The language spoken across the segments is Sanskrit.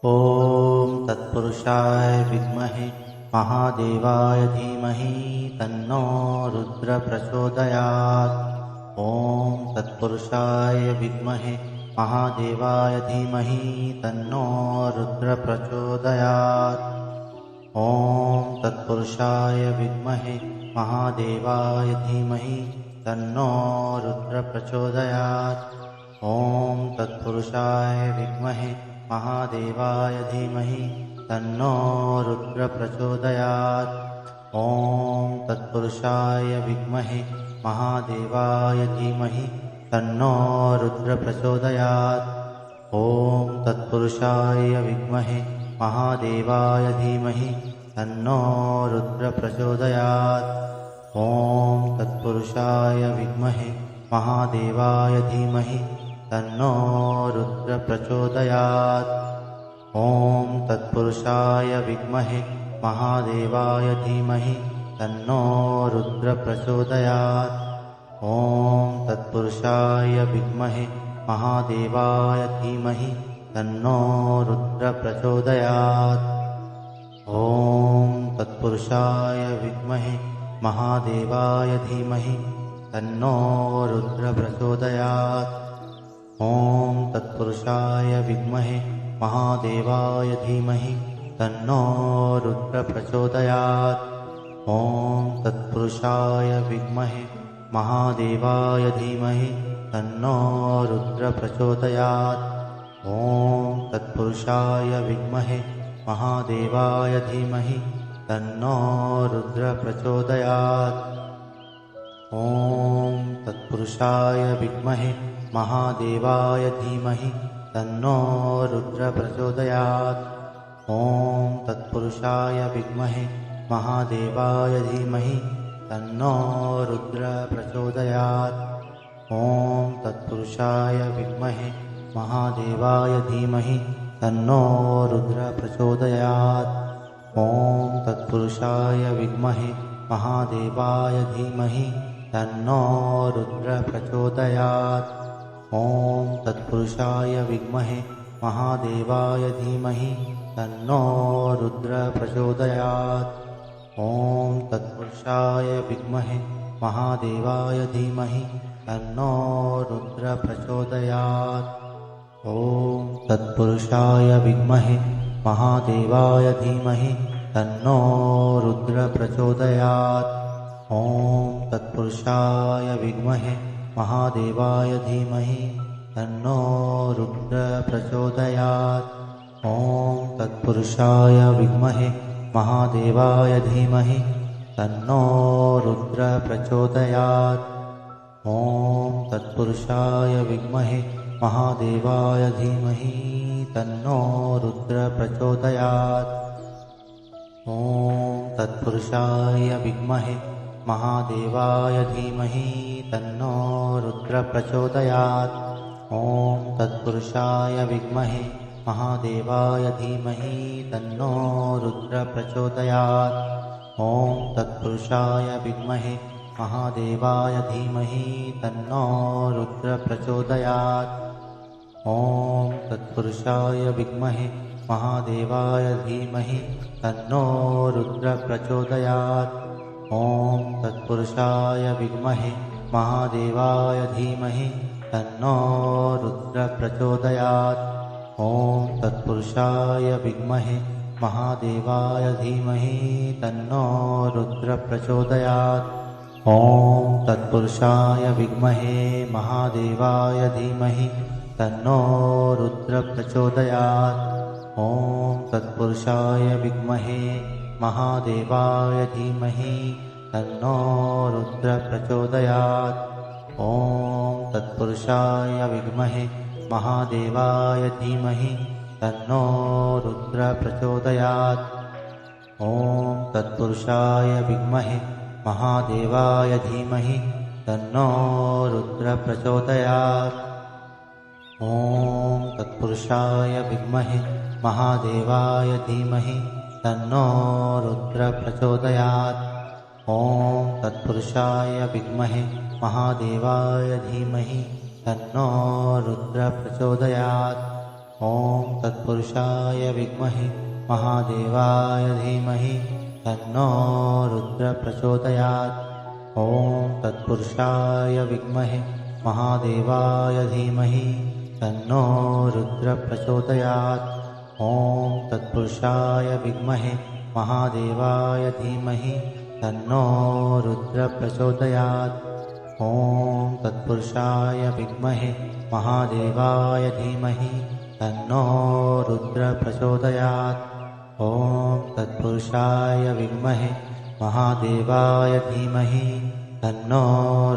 ॐ तत्पुरुषाय विद्महे महादेवाय धीमहि तन्नो रुद्र प्रचोदयात्। ॐ तत्पुरुषाय विद्महे महादेवाय धीमहि तन्नो रुद्र प्रचोदयात्। ॐ तत्पुरुषाय विद्महे महादेवाय धीमहि तन्नो रुद्र प्रचोदयात्। ॐ तत्पुरुषाय विद्महे महादेवाय धीमहि तन्नो रुद्र प्रचोदयात्। ॐ तत्पुरुषाय विद्महे महादेवाय धीमहि तन्नो रुद्र प्रचोदयात्। ॐ तत्पुरुषाय विद्महे महादेवाय धीमहि तन्नो रुद्र प्रचोदयात्। ॐ तत्पुरुषाय विद्महे महादेवाय धीमहि तन्नो रुद्र प्रचोदयात्। ॐ तत्पुरुषाय विद्महे महादेवाय धीमहि तन्नो रुद्र प्रचोदयात्। ॐ तत्पुरुषाय विद्महे महादेवाय धीमहि तन्नो रुद्र प्रचोदयात्। ॐ तत्पुरुषाय विद्महे महादेवाय धीमहि तन्नो रुद्र प्रचोदयात्। ॐ तत्पुरुषाय विद्महे महादेवाय धीमहि तन्नो रुद्र प्रचोदयात्। ॐ तत्पुरुषाय विद्महे महादेवाय धीमहि तन्नो रुद्र प्रचोदयात्। ॐ तत्पुरुषाय विद्महे महादेवाय धीमहि तन्नो रुद्र प्रचोदयात्। ॐ तत्पुरुषाय विद्महे महादेवाय धीमहि तन्नो रुद्र प्रचोदयात्। ॐ तत्पुरुषाय विद्महे महादेवाय धीमहि तन्नो रुद्र प्रचोदयात्। ॐ तत्पुरुषाय विद्महे महादेवाय धीमहि तन्नो रुद्र प्रचोदयात्। ॐ तत्पुरुषाय विद्महे महादेवाय धीमहि तन्नो रुद्र प्रचोदयात्। ॐ तत्पुरुषाय विद्महे महादेवाय धीमहि तन्नो रुद्र प्रचोदयात्। ॐ तत्पुरुषाय विद्महे महादेवाय धीमहि तन्नो रुद्र प्रचोदयात्। ॐ तत्पुरुषाय विद्महे महादेवाय धीमहि तन्नो रुद्र प्रचोदयात्। ॐ तत्पुरुषाय विद्महे महादेवाय धीमहि तन्नो रुद्र प्रचोदयात्। ॐ तत्पुरुषाय विद्महे महादेवाय धीमहि तन्नो रुद्र प्रचोदयात्। ॐ तत्पुरुषाय विद्महे महादेवाय धीमहि तन्नो रुद्र प्रचोदयात्। ॐ तत्पुरुषाय विद्महे महादेवाय धीमहि तन्नो रुद्र प्रचोदयात्। ॐ तत्पुरुषाय विद्महे महादेवाय धीमहि तन्नो रुद्र प्रचोदयात्। ॐ तत्पुरुषाय विद्महे महादेवाय धीमहि तन्नो रुद्र प्रचोदयात्। ॐ तत्पुरुषाय विद्महे महादेवाय धीमहि तन्नो रुद्र प्रचोदयात्। ॐ तत्पुरुषाय विद्महे महादेवाय धीमहि तन्नो रुद्र प्रचोदयात्। ॐ तत्पुरुषाय विद्महे महादेवाय धीमहि तन्नो रुद्र प्रचोदयात्। ॐ तत्पुरुषाय विद्महे महादेवाय धीमहि तन्नो रुद्र प्रचोदयात्। ॐ तत्पुरुषाय विद्महे महादेवाय धीमहि तन्नो रुद्र प्रचोदयात्। ॐ तत्पुरुषाय विद्महे महादेवाय धीमहि तन्नो रुद्र प्रचोदयात्। ॐ तत्पुरुषाय विद्महे महादेवाय धीमहि तन्नो रुद्र प्रचोदयात्। ॐ तत्पुरुषाय विद्महे महादेवाय धीमहि तन्नो रुद्र प्रचोदयात्। ॐ तत्पुरुषाय विद्महे महादेवाय धीमहि तन्नो रुद्र प्रचोदयात्। ॐ तत्पुरुषाय विद्महे महादेवाय धीमहि तन्नो रुद्रः प्रचोदयात्। ॐ तत्पुरुषाय विद्महे महादेवाय धीमहि तन्नो रुद्रः प्रचोदयात्। ॐ तत्पुरुषाय विद्महे महादेवाय धीमहि तन्नो रुद्रः प्रचोदयात्। ॐ तत्पुरुषाय विद्महे महादेवाय धीमहि तन्नो रुद्रः प्रचोदयात्। ॐ तत्पुरुषाय विद्महे महादेवाय धीमहि तन्नो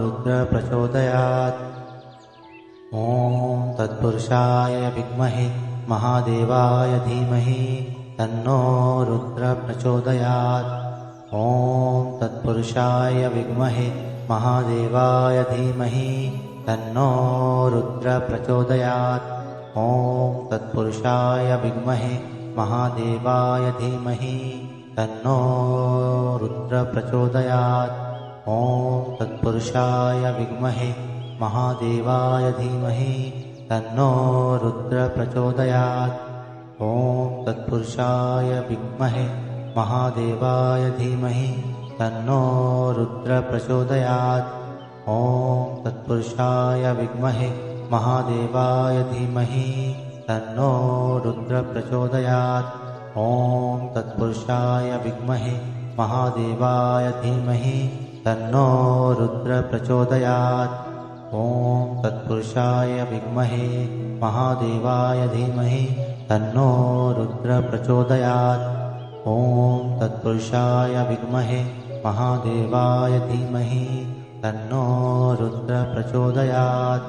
रुद्रः प्रचोदयात्। ॐ तत्पुरुषाय विद्महे महादेवाय धीमहि तन्नो रुद्रः प्रचोदयात्। ॐ तत्पुरुषाय विद्महे महादेवाय धीमहि तन्नो रुद्रः प्रचोदयात्। ॐ तत्पुरुषाय विद्महे महादेवाय धीमहि तन्नो रुद्रः प्रचोदयात्। ॐ तत्पुरुषाय विद्महे महादेवाय धीमहि तन्नो रुद्रः प्रचोदयात्। ॐ तत्पुरुषाय विद्महे महादेवाय धीमहि तन्नो रुद्रः प्रचोदयात्। ॐ तत्पुरुषाय विद्महे महादेवाय धीमहि तन्नो रुद्रः प्रचोदयात्। ॐ तत्पुरुषाय विद्महे महादेवाय धीमहि तन्नो रुद्रः प्रचोदयात्। ॐ तत्पुरुषाय विद्महे महादेवाय धीमहि तन्नो रुद्रः प्रचोदयात्। ॐ तत्पुरुषाय विद्महे महादेवाय धीमहि तन्नो रुद्रः प्रचोदयात्।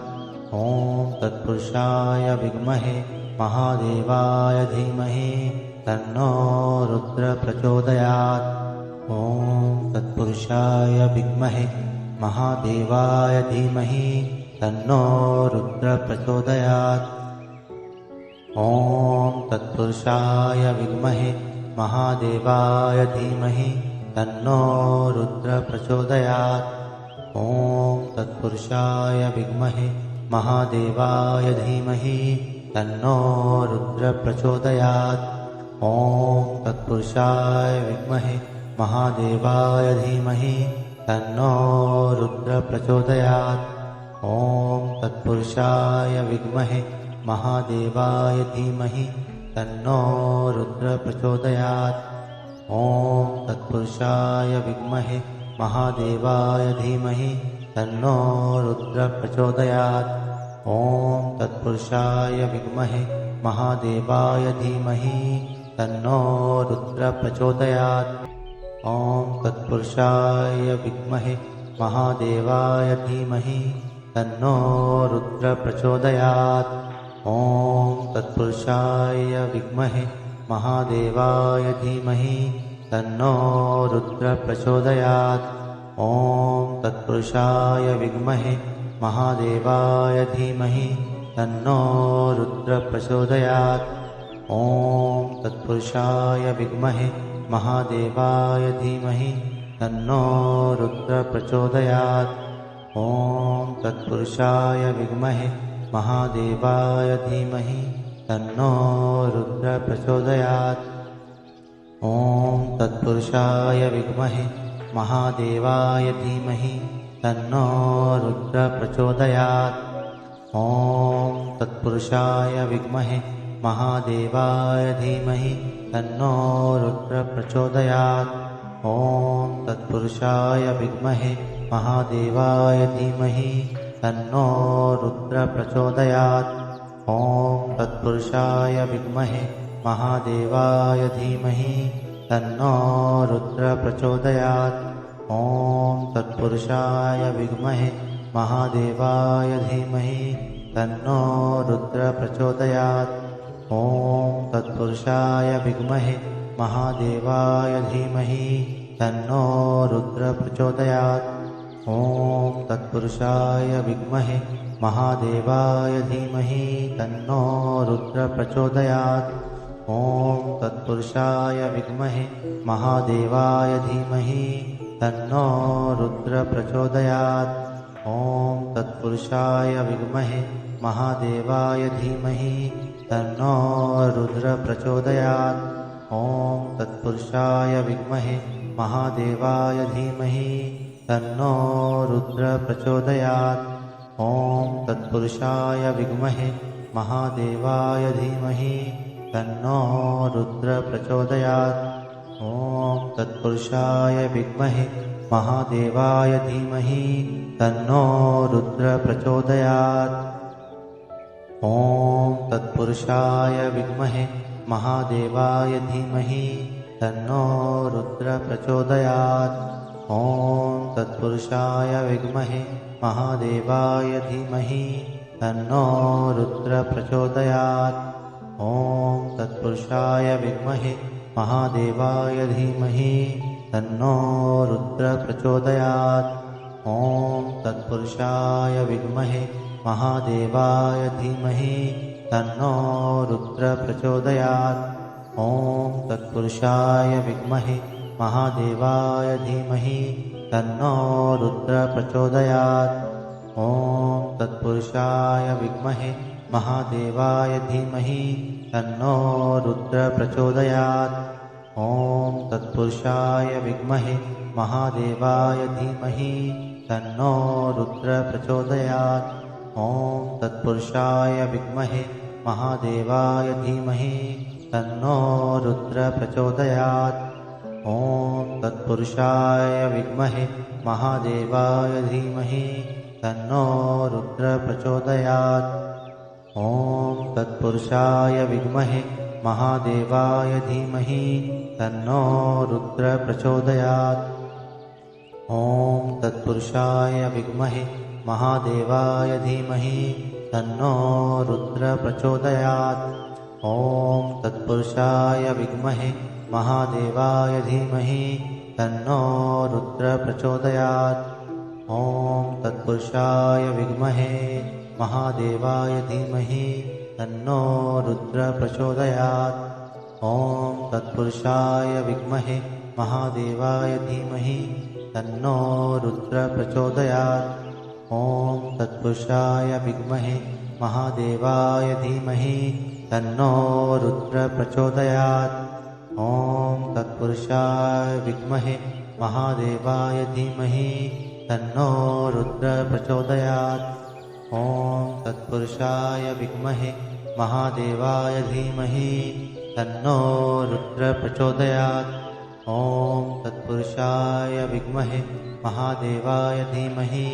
ॐ तत्पुरुषाय विद्महे महादेवाय धीमहि तन्नो रुद्रः प्रचोदयात्। ॐ तत्पुरुषाय विद्महे महादेवाय धीमहि तन्नो रुद्रः प्रचोदयात्। ॐ तत्पुरुषाय विद्महे महादेवाय धीमहि तन्नो रुद्रः प्रचोदयात्। ॐ तत्पुरुषाय विद्महे महादेवाय धीमहि तन्नो रुद्रः प्रचोदयात्। ॐ तत्पुरुषाय विद्महे महादेवाय धीमहि तन्नो रुद्रः प्रचोदयात्। ॐ तत्पुरुषाय विद्महे महादेवाय धीमहि तन्नो रुद्रः प्रचोदयात्। ॐ तत्पुरुषाय विद्महे महादेवाय धीमहि तन्नो रुद्रः प्रचोदयात्। ॐ तत्पुरुषाय विद्महे महादेवाय धीमहि तन्नो रुद्रः प्रचोदयात्। ॐ तत्पुरुषाय विद्महे महादेवाय धीमहि तन्नो रुद्रः प्रचोदयात्। ॐ तत्पुरुषाय विद्महे महादेवाय धीमहि तन्नो रुद्रः प्रचोदयात्। ॐ तत्पुरुषाय विद्महे महादेवाय धीमहि तन्नो रुद्रः प्रचोदयात्। ॐ तत्पुरुषाय विद्महे महादेवाय धीमहि तन्नो रुद्रः प्रचोदयात्। ॐ तत्पुरुषाय विद्महे महादेवाय धीमहि तन्नो रुद्रः प्रचोदयात्। ॐ तत्पुरुषाय विद्महे महादेवाय धीमहि तन्नो रुद्रः प्रचोदयात्। ॐ तत्पुरुषाय विद्महे महादेवाय धीमहि तन्नो रुद्रः प्रचोदयात्। ॐ तत्पुरुषाय विद्महे महादेवाय धीमहि तन्नो रुद्रः प्रचोदयात्। ॐ तत्पुरुषाय विद्महे महादेवाय धीमहि तन्नो रुद्रः प्रचोदयात्। ॐ तत्पुरुषाय विद्महे महादेवाय धीमहि तन्नो रुद्रः प्रचोदयात्। ॐ तत्पुरुषाय विद्महे महादेवाय धीमहि तन्नो रुद्रः प्रचोदयात्। ॐ तत्पुरुषाय विद्महे महादेवाय धीमहि तन्नो रुद्रः प्रचोदयात्। ॐ तत्पुरुषाय विद्महे महादेवाय धीमहि तन्नो रुद्रः प्रचोदयात्। ॐ तत्पुरुषाय विद्महे महादेवाय धीमहि तन्नो रुद्र प्रचोदयात्। ॐ तत्पुरुषाय विद्महे महादेवाय धीमहि तन्नो रुद्र प्रचोदयात्। ॐ तत्पुरुषाय विद्महे महादेवाय धीमहि तन्नो रुद्र प्रचोदयात्। ॐ तत्पुरुषाय विद्महे महादेवाय धीमहि तन्नो रुद्र प्रचोदयात्। ॐ तत्पुरुषाय विद्महे महादेवाय धीमहि तन्नो रुद्र प्रचोदयात्। ॐ तत्पुरुषाय विद्महे महादेवाय धीमहि तन्नो रुद्र प्रचोदयात्। ॐ तत्पुरुषाय विद्महे महादेवाय धीमहि तन्नो रुद्र प्रचोदयात्। ॐ तत्पुरुषाय विद्महे महादेवाय धीमहि तन्नो रुद्र प्रचोदयात्। ॐ तत्पुरुषाय विद्महे महादेवाय धीमहि तन्नो रुद्र प्रचोदयात्। ॐ तत्पुरुषाय विद्महे महादेवाय धीमहि तन्नो रुद्र प्रचोदयात्। ॐ तत्पुरुषाय विद्महे महादेवाय धीमहि तन्नो रुद्र प्रचोदयात्। ॐ तत्पुरुषाय विद्महे महादेवाय धीमहि तन्नो रुद्र प्रचोदयात्। ॐ तत्पुरुषाय विद्महे महादेवाय धीमहि तन्नो रुद्र प्रचोदयात्। ॐ तत्पुरुषाय विद्महे महादेवाय धीमहि तन्नो रुद्र प्रचोदयात्। ॐ तत्पुरुषाय विद्महे महादेवाय धीमहि तन्नो रुद्र प्रचोदयात्। ॐ तत्पुरुषाय विद्महे महादेवाय धीमहि तन्नो रुद्र प्रचोदयात्। ॐ तत्पुरुषाय विद्महे महादेवाय धीमहि तन्नो रुद्र प्रचोदयात्। ॐ तत्पुरुषाय विद्महे महादेवाय धीमहि तन्नो रुद्र प्रचोदयात्। ॐ तत्पुरुषाय विद्महे महादेवाय धीमहि तन्नो रुद्र प्रचोदयात्। ॐ तत्पुरुषाय विद्महे महादेवाय धीमहि तन्नो रुद्र प्रचोदयात्। ॐ तत्पुरुषाय विद्महे महादेवाय धीमहि तन्नो रुद्र प्रचोदयात्। ॐ तत्पुरुषाय विद्महे महादेवाय धीमहि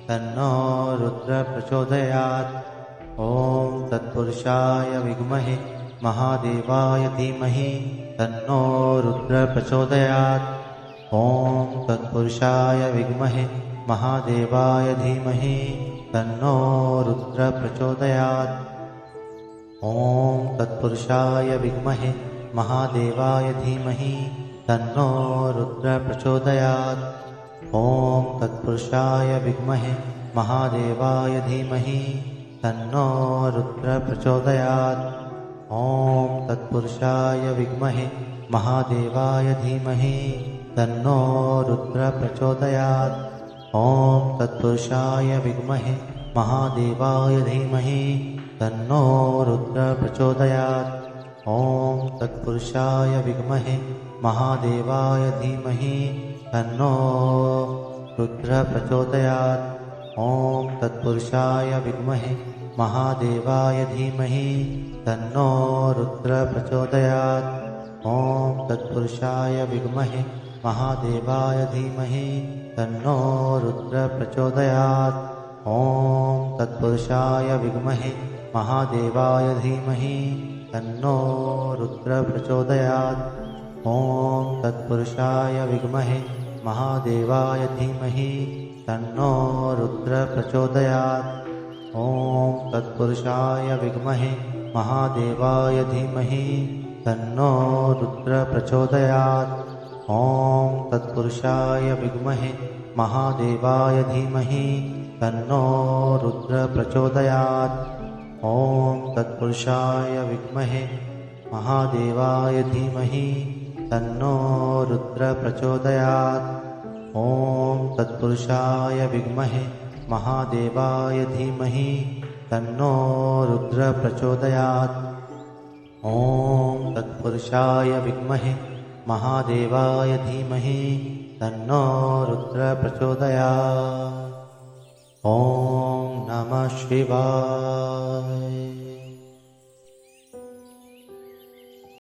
तन्नो रुद्र प्रचोदयात्। ॐ तत्पुरुषाय विद्महे महादेवाय धीमहि तन्नो रुद्र प्रचोदयात्। ॐ तत्पुरुषाय विद्महे महादेवाय धीमहि तन्नो रुद्र प्रचोदयात्। ॐ तत्पुरुषाय विद्महे महादेवाय धीमहि तन्नो रुद्र प्रचोदयात्। ॐ तत्पुरुषाय विद्महे महादेवाय धीमहि तन्नो रुद्र प्रचोदयात्। ॐ तत्पुरुषाय विद्महे महादेवाय धीमहि तन्नो रुद्र प्रचोदयात्। ॐ तत्पुरुषाय विद्महे महादेवाय धीमहि तन्नो रुद्र प्रचोदयात्। ॐ तत्पुरुषाय विद्महे महादेवाय धीमहि तन्नो रुद्र प्रचोदयात्। ॐ तत्पुरुषाय विद्महे महादेवाय धीमहि तन्नो रुद्र प्रचोदयात्। ॐ तत्पुरुषाय विद्महे महादेवाय धीमहि तन्नो रुद्र प्रचोदयात्। ॐ तत्पुरुषाय विद्महे महादेवाय धीमहि तन्नो रुद्र प्रचोदयात्। ॐ तत्पुरुषाय विद्महे महादेवाय धीमहि तन्नो रुद्र प्रचोदयात्। ॐ तत्पुरुषाय विद्महे महादेवाय धीमहि तन्नो रुद्र प्रचोदयात्। ॐ तत्पुरुषाय विद्महे महादेवाय धीमहि तन्नो रुद्र प्रचोदयात्। ॐ तत्पुरुषाय विद्महे महादेवाय धीमहि तन्नो रुद्र प्रचोदयात्। ॐ तत्पुरुषाय विद्महे महादेवाय धीमहि तन्नो रुद्र प्रचोदयात्। ॐ तत्पुरुषाय विद्महे महादेवाय धीमहि तन्नो रुद्र प्रचोदयात्। ॐ नमः शिवाय।